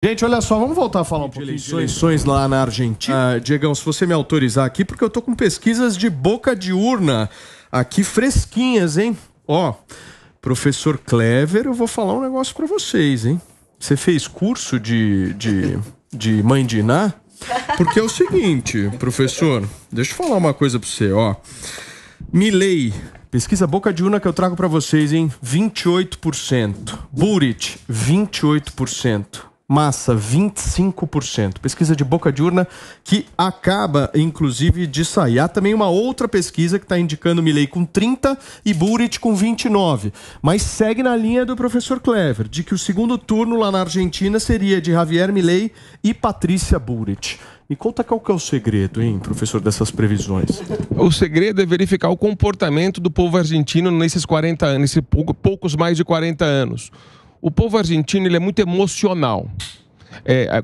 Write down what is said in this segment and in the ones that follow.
Gente, olha só, vamos voltar a falar um pouquinho de eleições lá na Argentina. Diegão, se você me autorizar aqui, porque eu tô com pesquisas de boca de urna aqui fresquinhas, hein? Ó, professor Clever, eu vou falar um negócio pra vocês, hein? Você fez curso de mãe de Iná? Porque é o seguinte, professor, deixa eu falar uma coisa pra você, ó. Milei, pesquisa boca de urna que eu trago pra vocês, hein? 28%. Buric, 28%. Massa, 25%. Pesquisa de boca de urna que acaba, inclusive, de sair. Há também uma outra pesquisa que está indicando Milei com 30% e Buric com 29%. Mas segue na linha do professor Clever, de que o segundo turno lá na Argentina seria de Javier Milei e Patrícia Buric. Me conta qual que é o segredo, hein, professor, dessas previsões. O segredo é verificar o comportamento do povo argentino nesses 40 anos, nesses poucos mais de 40 anos. O povo argentino, ele é muito emocional.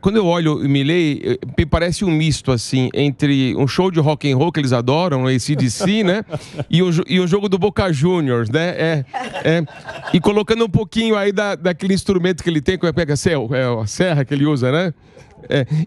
Quando eu olho o Milei, me parece um misto, assim, entre um show de rock and roll que eles adoram, o AC/DC, né? E um jogo do Boca Juniors, né? E colocando um pouquinho aí daquele instrumento que ele tem, que pega a serra que ele usa, né?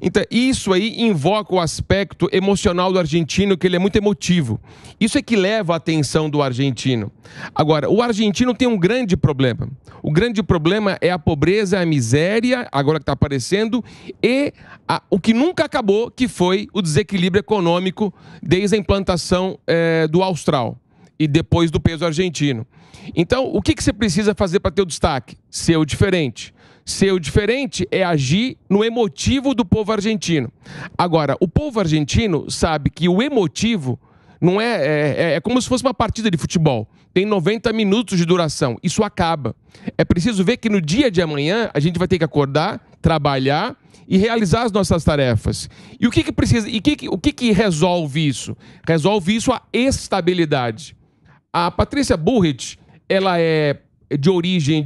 Então, isso aí invoca o aspecto emocional do argentino, que ele é muito emotivo. Isso é que leva a atenção do argentino. Agora, o argentino tem um grande problema. O grande problema é a pobreza, a miséria, agora que está aparecendo, e o que nunca acabou, que foi o desequilíbrio econômico desde a implantação do austral e depois do peso argentino. Então, o que você precisa fazer para ter o destaque? Ser o diferente. Ser o diferente é agir no emotivo do povo argentino. Agora, o povo argentino sabe que o emotivo não é como se fosse uma partida de futebol. Tem 90 minutos de duração. Isso acaba. É preciso ver que no dia de amanhã a gente vai ter que acordar, trabalhar e realizar as nossas tarefas. E o que precisa? E o que resolve isso? Resolve isso a estabilidade. A Patrícia Bullrich, ela é de origem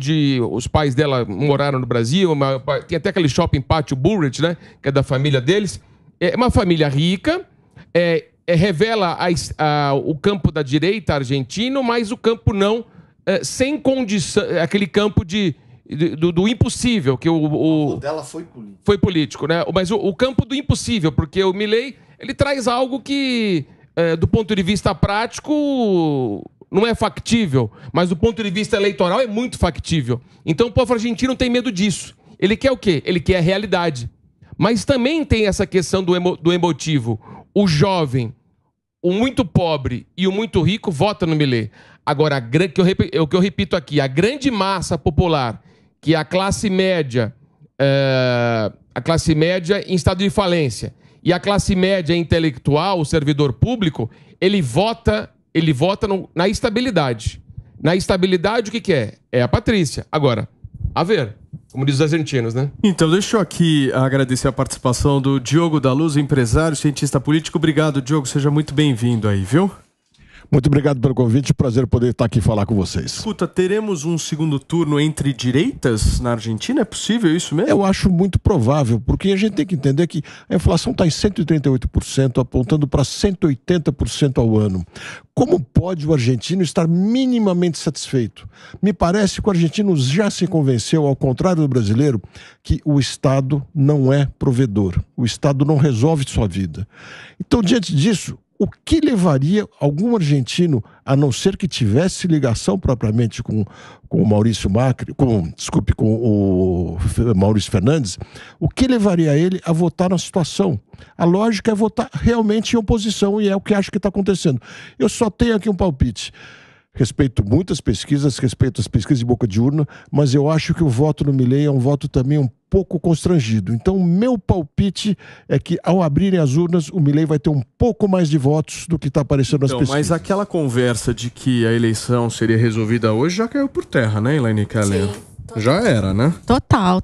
os pais dela moraram no Brasil, tem até aquele shopping Pátio Bullrich, né, que é da família deles. É uma família rica, revela o campo da direita argentino, mas o campo não, sem condição, aquele campo do impossível, que o dela foi político. Foi político, né? Mas o campo do impossível, porque o Milei, ele traz algo que, do ponto de vista prático, não é factível, mas do ponto de vista eleitoral é muito factível. Então o povo argentino não tem medo disso. Ele quer o quê? Ele quer a realidade. Mas também tem essa questão do emotivo. O jovem, o muito pobre e o muito rico votam no Milei. Agora, o que eu repito aqui, a grande massa popular, que é a classe média em estado de falência, e a classe média intelectual, o servidor público, ele vota na estabilidade. Na estabilidade, o que é? É a Patrícia. Agora, a ver, como diz os argentinos, né? Então, deixa eu aqui agradecer a participação do Diogo da Luz, empresário, cientista político. Obrigado, Diogo. Seja muito bem-vindo aí, viu? Muito obrigado pelo convite, prazer poder estar aqui e falar com vocês. Escuta, teremos um segundo turno entre direitas na Argentina? É possível isso mesmo? Eu acho muito provável, porque a gente tem que entender que a inflação está em 138%, apontando para 180% ao ano. Como pode o argentino estar minimamente satisfeito? Me parece que o argentino já se convenceu, ao contrário do brasileiro, que o Estado não é provedor. O Estado não resolve sua vida. Então, diante disso, o que levaria algum argentino, a não ser que tivesse ligação propriamente com o Maurício Macri, com o Maurício Fernandes, o que levaria ele a votar na situação? A lógica é votar realmente em oposição, e é o que acho que está acontecendo. Eu só tenho aqui um palpite. Respeito muitas pesquisas, respeito as pesquisas de boca de urna, mas eu acho que o voto no Milei é um voto também um pouco constrangido. Então, o meu palpite é que, ao abrirem as urnas, o Milei vai ter um pouco mais de votos do que está aparecendo nas pesquisas. Mas aquela conversa de que a eleição seria resolvida hoje já caiu por terra, né, Elaine Keller? Já era, né? Total.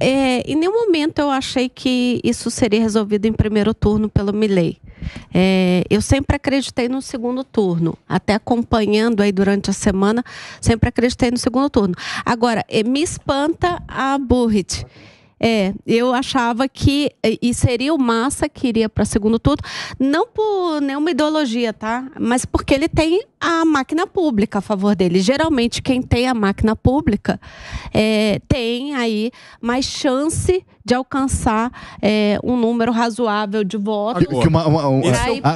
Em nenhum momento eu achei que isso seria resolvido em primeiro turno pelo Milei. Eu sempre acreditei no segundo turno, até acompanhando aí durante a semana, sempre acreditei no segundo turno. Agora, me espanta a Bullrich. Eu achava que e seria o Massa que iria para segundo turno, não por nenhuma ideologia, tá? Mas porque ele tem a máquina pública a favor dele. Geralmente quem tem a máquina pública tem aí mais chance de alcançar um número razoável de votos.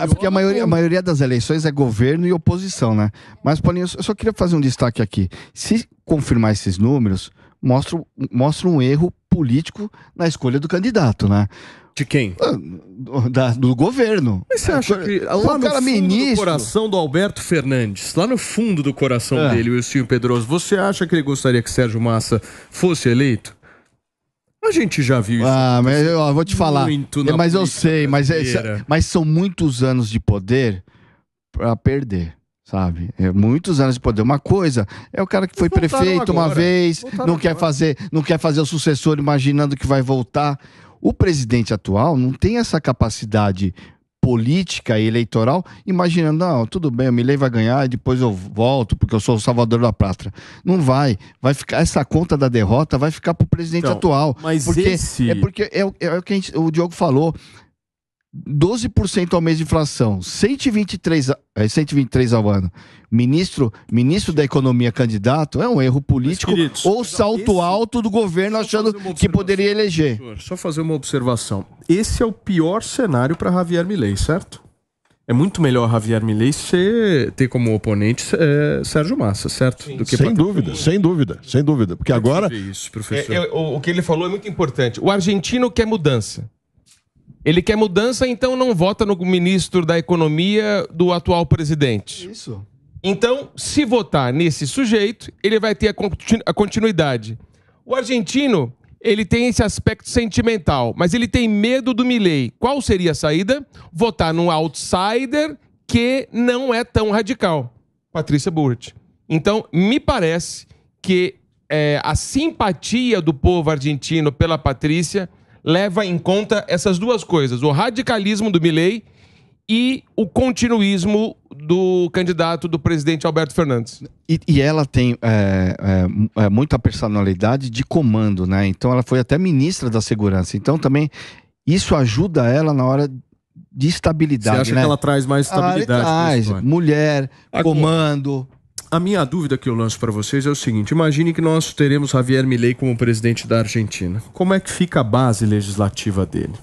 Porque a maioria das eleições é governo e oposição, né? Mas, Paulinho, eu só queria fazer um destaque aqui. Se confirmar esses números, mostra um erro político na escolha do candidato, né? De quem? Do governo. Mas você acha que lá no fundo do coração do Alberto Fernandes, lá no fundo do coração dele, o Wilson Pedroso, você acha que ele gostaria que Sérgio Massa fosse eleito? A gente já viu isso. Mas eu vou te falar. Mas eu sei, mas são muitos anos de poder para perder. Sabe? Muitos anos de poder. Uma coisa é o cara que foi prefeito uma vez, não quer fazer o sucessor imaginando que vai voltar. O presidente atual não tem essa capacidade política e eleitoral, imaginando, não, tudo bem, o Milei vai ganhar e depois eu volto, porque eu sou o salvador da pátria. Não vai ficar, essa conta da derrota vai ficar pro presidente atual. Mas porque é o que o Diogo falou. 12% ao mês de inflação, 123 ao ano. Ministro da Economia candidato é um erro político, ou salto alto do governo achando que poderia eleger. Só fazer uma observação. Esse é o pior cenário para Javier Milei, certo? É muito melhor Javier Milei ter como oponente Sérgio Massa, certo? Do que sem dúvida. Porque agora... Isso, professor. O que ele falou é muito importante. O argentino quer mudança. Ele quer mudança, então não vota no ministro da Economia do atual presidente. Isso. Então, se votar nesse sujeito, ele vai ter a continuidade. O argentino, ele tem esse aspecto sentimental, mas ele tem medo do Milei. Qual seria a saída? Votar num outsider que não é tão radical. Patrícia Bullrich. Então, me parece que a simpatia do povo argentino pela Patrícia leva em conta essas duas coisas, o radicalismo do Milei e o continuismo do candidato do presidente Alberto Fernandes. E ela tem muita personalidade de comando, né? Então ela foi até ministra da Segurança. Então também isso ajuda ela na hora de estabilidade. Você acha que ela traz mais estabilidade? Mulher, comando... A minha dúvida que eu lanço para vocês é o seguinte: imagine que nós teremos Javier Milei como presidente da Argentina. Como é que fica a base legislativa dele?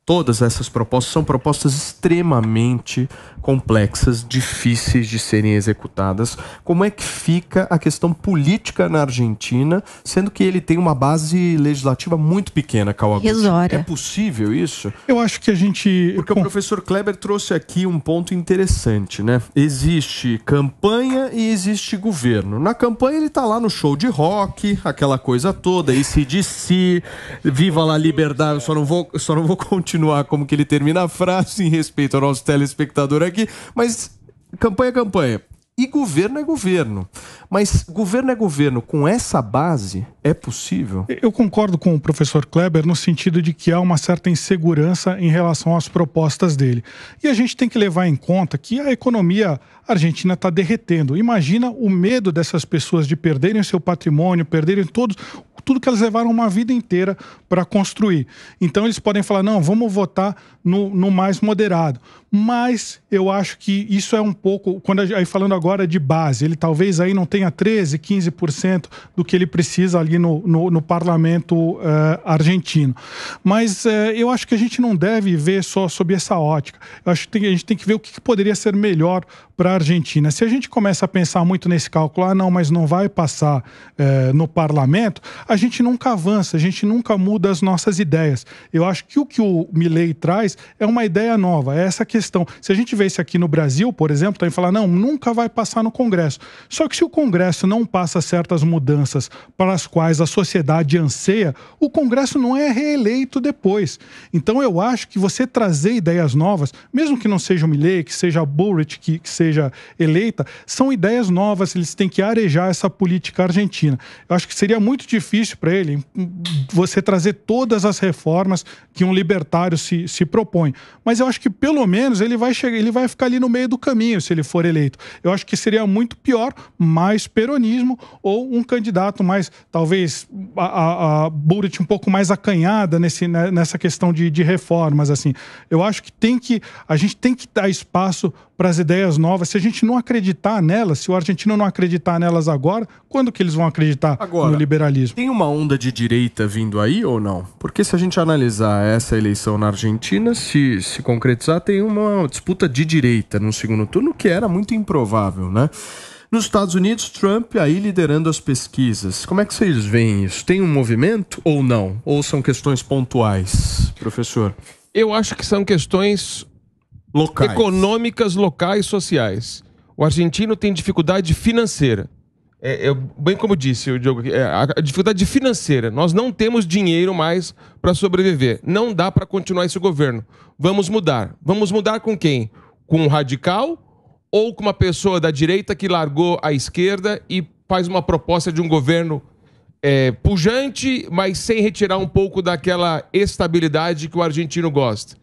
Todas essas propostas são propostas extremamente complexas, difíceis de serem executadas. Como é que fica a questão política na Argentina, sendo que ele tem uma base legislativa muito pequena, Kawaguchi? Irrisória. É possível isso? Eu acho que a gente... Porque o professor Kleber trouxe aqui um ponto interessante, né? Existe campanha e existe governo. Na campanha ele tá lá no show de rock, aquela coisa toda, AC/DC, viva lá a liberdade, eu só não vou continuar como que ele termina a frase em respeito ao nosso telespectador aqui, mas campanha é campanha. E governo é governo. Mas governo é governo. Com essa base, é possível? Eu concordo com o professor Kleber no sentido de que há uma certa insegurança em relação às propostas dele. E a gente tem que levar em conta que a economia argentina está derretendo. Imagina o medo dessas pessoas de perderem o seu patrimônio, perderem tudo que elas levaram uma vida inteira para construir. Então eles podem falar, não, vamos votar no mais moderado. Mas eu acho que isso é um pouco, aí falando agora de base, ele talvez aí não tenha 13%, 15% do que ele precisa ali no parlamento argentino. Mas eu acho que a gente não deve ver só sob essa ótica. Eu acho que a gente tem que ver o que poderia ser melhor para a Argentina. Se a gente começa a pensar muito nesse cálculo, não, mas não vai passar no parlamento, a gente nunca avança, a gente nunca muda as nossas ideias. Eu acho que o Milei traz é uma ideia nova, é essa questão. Se a gente vê isso aqui no Brasil, por exemplo, tá em falar, não, nunca vai passar no Congresso. Só que se o Congresso não passa certas mudanças para as quais a sociedade anseia, o Congresso não é reeleito depois. Então eu acho que você trazer ideias novas, mesmo que não seja o Milei, que seja a Bullrich, que seja eleita, são ideias novas, eles têm que arejar essa política argentina. Eu acho que seria muito difícil difícil para ele você trazer todas as reformas que um libertário se propõe. Mas eu acho que pelo menos ele vai ficar ali no meio do caminho se ele for eleito. Eu acho que seria muito pior mais peronismo ou um candidato mais, talvez, a Burrit um pouco mais acanhada nessa questão de reformas, assim. Eu acho que a gente tem que dar espaço para as ideias novas. Se a gente não acreditar nelas, se o argentino não acreditar nelas agora, quando que eles vão acreditar no liberalismo? Tem uma onda de direita vindo aí ou não? Porque se a gente analisar essa eleição na Argentina, se concretizar, tem uma disputa de direita no segundo turno, que era muito improvável, né? Nos Estados Unidos, Trump aí liderando as pesquisas. Como é que vocês veem isso? Tem um movimento ou não? Ou são questões pontuais, professor? Eu acho que são questões locais. Econômicas, locais, sociais. O argentino tem dificuldade financeira. Bem como disse o Diogo, a dificuldade financeira. Nós não temos dinheiro mais para sobreviver. Não dá para continuar esse governo. Vamos mudar. Vamos mudar com quem? Com um radical ou com uma pessoa da direita que largou a esquerda e faz uma proposta de um governo pujante, mas sem retirar um pouco daquela estabilidade que o argentino gosta?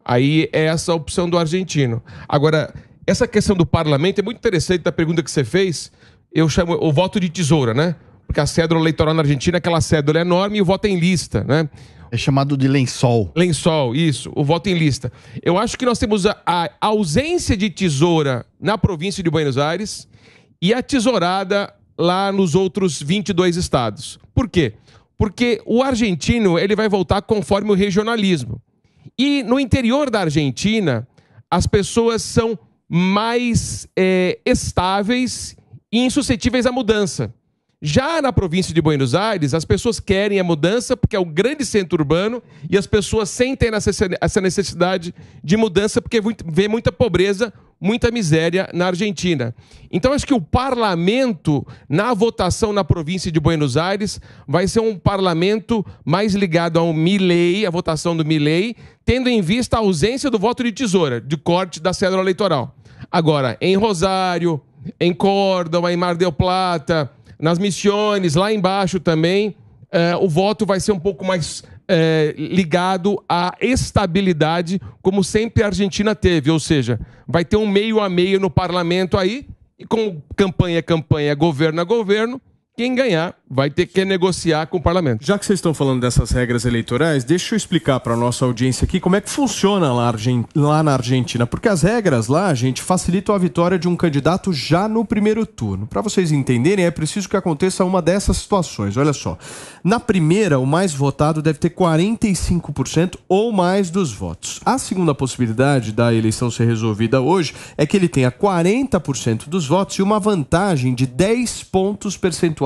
Aí é essa a opção do argentino. Agora, essa questão do parlamento é muito interessante da pergunta que você fez. Eu chamo o voto de tesoura, né? Porque a cédula eleitoral na Argentina, aquela cédula é enorme e o voto é em lista, né? É chamado de lençol. Lençol, isso. O voto em lista. Eu acho que nós temos a ausência de tesoura na província de Buenos Aires e a tesourada lá nos outros 22 estados. Por quê? Porque o argentino ele vai voltar conforme o regionalismo. E no interior da Argentina, as pessoas são mais estáveis e insuscetíveis à mudança. Já na província de Buenos Aires, as pessoas querem a mudança porque é o grande centro urbano e as pessoas sentem essa necessidade de mudança porque vê muita pobreza, muita miséria na Argentina. Então, acho que o parlamento, na votação na província de Buenos Aires, vai ser um parlamento mais ligado ao Milei, a votação do Milei, tendo em vista a ausência do voto de tesoura, de corte da cédula eleitoral. Agora, em Rosário, em Córdoba, em Mar del Plata, nas Missões, lá embaixo também, o voto vai ser um pouco mais ligado à estabilidade, como sempre a Argentina teve. Ou seja, vai ter um meio a meio no parlamento aí, e com campanha a campanha, governo a governo, quem ganhar vai ter que negociar com o parlamento. Já que vocês estão falando dessas regras eleitorais, deixa eu explicar para a nossa audiência aqui como é que funciona lá na Argentina. Porque as regras lá, gente, facilitam a vitória de um candidato já no primeiro turno. Para vocês entenderem, é preciso que aconteça uma dessas situações. Olha só. Na primeira, o mais votado deve ter 45% ou mais dos votos. A segunda possibilidade da eleição ser resolvida hoje é que ele tenha 40% dos votos e uma vantagem de 10 pontos percentuais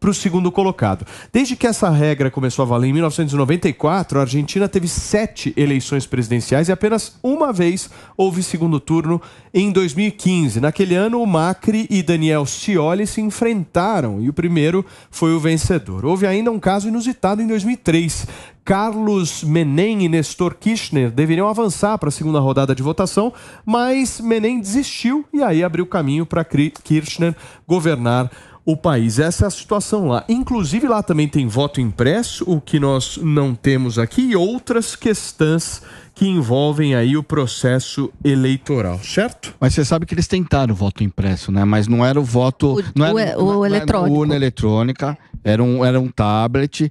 para o segundo colocado. Desde que essa regra começou a valer em 1994, a Argentina teve 7 eleições presidenciais e apenas uma vez houve segundo turno em 2015. Naquele ano, o Macri e Daniel Scioli se enfrentaram e o primeiro foi o vencedor. Houve ainda um caso inusitado em 2003. Carlos Menem e Néstor Kirchner deveriam avançar para a segunda rodada de votação, mas Menem desistiu e aí abriu caminho para Kirchner governar o país. Essa é a situação lá. Inclusive lá também tem voto impresso, o que nós não temos aqui, e outras questões que envolvem aí o processo eleitoral, certo? Mas você sabe que eles tentaram o voto impresso, né? Mas não era o voto... O eletrônico. Urna eletrônica, era um tablet.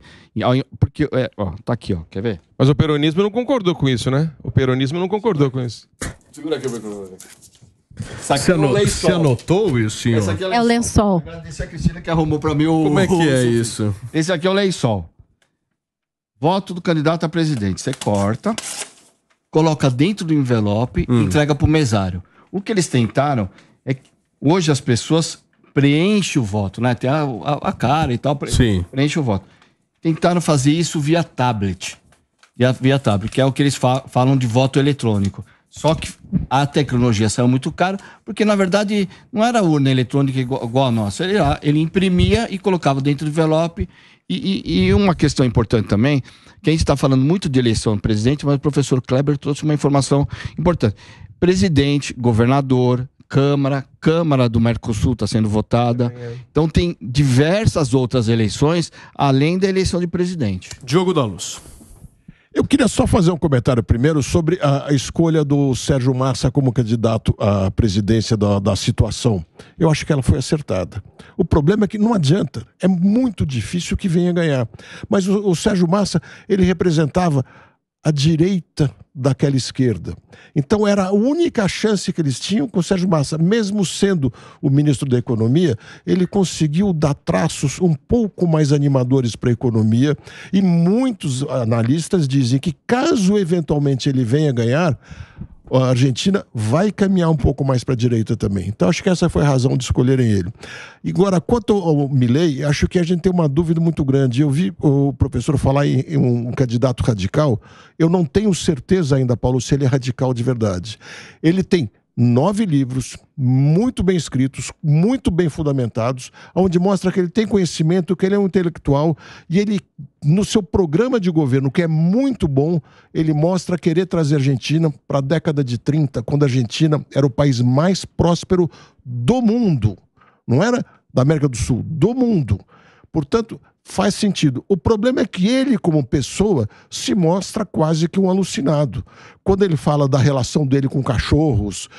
Porque, tá aqui, ó, quer ver? Mas o peronismo não concordou com isso, né? O peronismo não concordou com isso. Segura aqui, eu vou... Você anotou isso, senhor? É o lençol. Agradecer a Cristina que arrumou pra mim o... Como é que é isso? Esse aqui é o lençol. Voto do candidato a presidente. Você corta, coloca dentro do envelope e entrega pro mesário. O que eles tentaram é que hoje as pessoas preenchem o voto, né? Tem a cara e tal, preenche o voto. Tentaram fazer isso via tablet. Via tablet, que é o que eles falam de voto eletrônico. Só que a tecnologia saiu muito cara, porque na verdade não era urna eletrônica igual a nossa. Ele imprimia e colocava dentro do envelope. E uma questão importante também, que a gente está falando muito de eleição do presidente, mas o professor Kleber trouxe uma informação importante. Presidente, governador, Câmara do Mercosul está sendo votada. Então tem diversas outras eleições, além da eleição de presidente. Diogo da Luz. Eu queria só fazer um comentário primeiro sobre a escolha do Sérgio Massa como candidato à presidência da situação. Eu acho que ela foi acertada. O problema é que não adianta, é muito difícil que venha ganhar. Mas o Sérgio Massa, ele representava a direita daquela esquerda. Então era a única chance que eles tinham com o Sérgio Massa. Mesmo sendo o ministro da Economia, ele conseguiu dar traços um pouco mais animadores para a economia, e muitos analistas dizem que caso eventualmente ele venha ganhar, a Argentina vai caminhar um pouco mais para a direita também. Então acho que essa foi a razão de escolherem ele. Agora, quanto ao Milei, acho que a gente tem uma dúvida muito grande. Eu vi o professor falar em um candidato radical. Eu não tenho certeza ainda, Paulo, se ele é radical de verdade. Ele tem 9 livros, muito bem escritos, muito bem fundamentados, onde mostra que ele tem conhecimento, que ele é um intelectual, e ele, no seu programa de governo, que é muito bom, ele mostra querer trazer a Argentina para a década de 30, quando a Argentina era o país mais próspero do mundo. Não era da América do Sul, do mundo. Portanto, faz sentido. O problema é que ele, como pessoa, se mostra quase que um alucinado. Quando ele fala da relação dele com cachorros,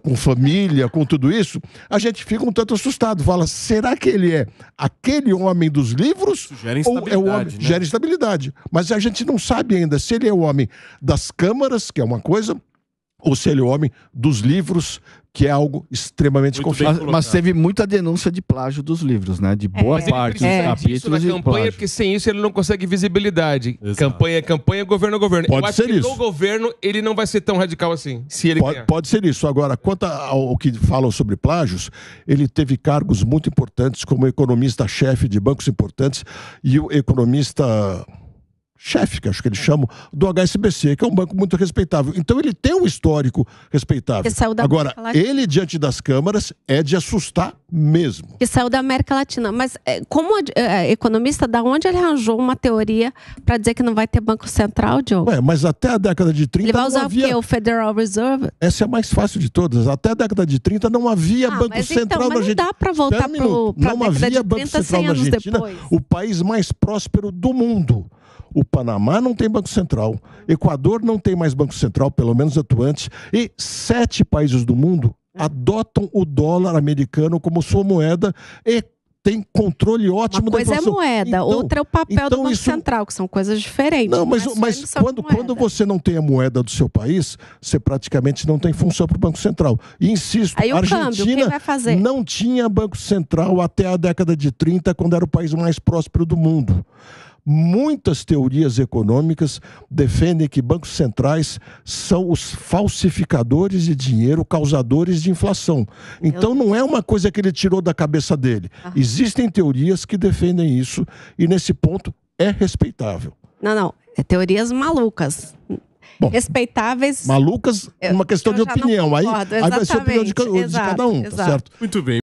com família, com tudo isso, a gente fica um tanto assustado. Fala, será que ele é aquele homem dos livros? Isso gera instabilidade, ou é o homem? né? Gera instabilidade. Mas a gente não sabe ainda se ele é o homem das câmaras, que é uma coisa, ou se ele é o homem dos livros, que é algo extremamente confiável. Mas teve muita denúncia de plágio dos livros, né? De boa parte dos capítulos de campanha, porque sem isso ele não consegue visibilidade. Exato. Campanha é campanha, governo é governo. Pode Eu acho ser que isso. no governo ele não vai ser tão radical assim, se ele ganhar. Pode ser isso. Agora, quanto ao que falam sobre plágios, ele teve cargos muito importantes como economista-chefe de bancos importantes e o economista-chefe, que acho que eles chamam, do HSBC, que é um banco muito respeitável. Então ele tem um histórico respeitável. Que saiu da Agora, América Latina. ele diante das câmaras é de assustar mesmo. Que saiu da América Latina. Mas como economista, da onde ele arranjou uma teoria para dizer que não vai ter Banco Central, Diogo? Mas até a década de 30 Ele vai não usar havia... o quê? O Federal Reserve? Essa é a mais fácil de todas. Até a década de 30 não havia Banco mas Central então, na mas não Argentina. dá para voltar Espera um minuto. para a Não década havia de Banco 30, Central 100 na anos Argentina, depois. o país mais próspero do mundo. O Panamá não tem Banco Central. Equador não tem mais Banco Central, pelo menos atuante. E 7 países do mundo adotam o dólar americano como sua moeda e tem controle ótimo da inflação. Uma coisa é moeda, outra é o papel do Banco isso... Central, que são coisas diferentes. Não, mas quando você não tem a moeda do seu país, você praticamente não tem função para o Banco Central. E insisto, Aí a o câmbio, quem Argentina vai fazer? não tinha Banco Central até a década de 30, quando era o país mais próspero do mundo. Muitas teorias econômicas defendem que bancos centrais são os falsificadores de dinheiro, causadores de inflação. Então não é uma coisa que ele tirou da cabeça dele. Existem teorias que defendem isso e nesse ponto é respeitável. Não. É teorias malucas. Bom, respeitáveis. Malucas, uma questão de opinião. Aí vai ser a opinião de cada um, tá certo? Muito bem.